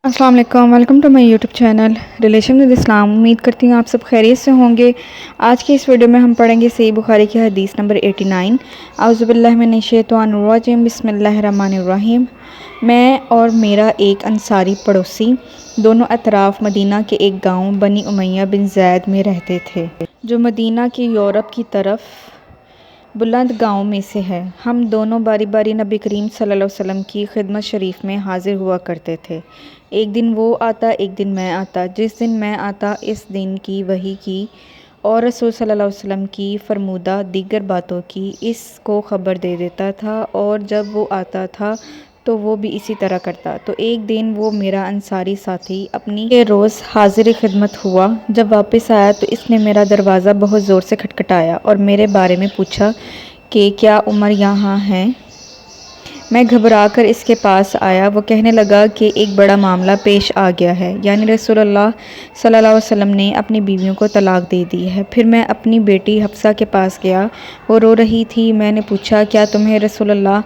अस्सलाम वालेकुम, welcome to my YouTube channel relation with Islam. उम्मीद करती हूँ आप सब खैरियत से होंगे। आज की इस वीडियो में हम पढ़ेंगे सही बुखारी की हदीस नंबर 89। आउज़ुबिल्लाहि मिनश्शैतानिर्रजीम, बिस्मिल्लाहिर्रहमानिर्रहीम। मैं और मेरा एक अंसारी पड़ोसी दोनों अतराफ़ मदीना के एक गाँव बनी उमैया बिन ज़ैद में रहते थे, जो मदीना के यूरोप की तरफ बुलंद गाँव में से है। हम दोनों बारी बारी नबी करीम सल्लल्लाहु अलैहि वसल्लम की खिदमत शरीफ में हाजिर हुआ करते थे। एक दिन वो आता, एक दिन मैं आता। जिस दिन मैं आता इस दिन की वही की और रसूल सल्लल्लाहु अलैहि वसल्लम की फरमूदा दीगर बातों की इसको ख़बर दे देता था, और जब वो आता था तो वो भी इसी तरह करता। तो एक दिन वो मेरा अंसारी साथी अपनी के रोज़ हाजिर खिदमत हुआ। जब वापस आया तो इसने मेरा दरवाज़ा बहुत ज़ोर से खटखटाया और मेरे बारे में पूछा कि क्या उमर यहाँ है। मैं घबरा कर इसके पास आया। वो कहने लगा कि एक बड़ा मामला पेश आ गया है, यानी रसूलुल्लाह सल्लल्लाहु अलैहि वसल्लम ने अपनी बीवियों को तलाक दे दी है। फिर मैं अपनी बेटी हफ्सा के पास गया, वो रो रही थी। मैंने पूछा, क्या तुम्हें रसूलुल्लाह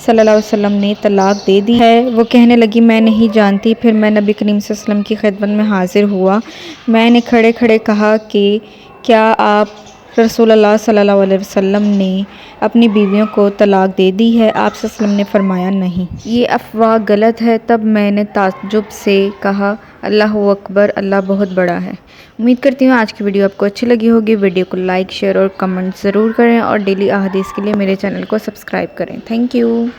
सल्लल्लाहु अलैहि वसल्लम ने तलाक दे दी है? वो कहने लगी, मैं नहीं जानती। फिर मैं नबी करीम सल्लल्लाहु अलैहि वसल्लम की खिदमत में हाजिर हुआ। मैंने खड़े खड़े कहा कि क्या आप रसूलुल्लाह सल्लल्लाहु अलैहि वसल्लम ने अपनी बीवियों को तलाक दे दी है? आप सल्लल्लाहु अलैहि वसल्लम ने फरमाया, नहीं, ये अफवाह गलत है। तब मैंने ताज्जुब से कहा, अल्लाहु अकबर, अल्लाह बहुत बड़ा है। उम्मीद करती हूँ आज की वीडियो आपको अच्छी लगी होगी। वीडियो को लाइक, शेयर और कमेंट ज़रूर करें, और डेली अहादीस के लिए मेरे चैनल को सब्सक्राइब करें। Thank you.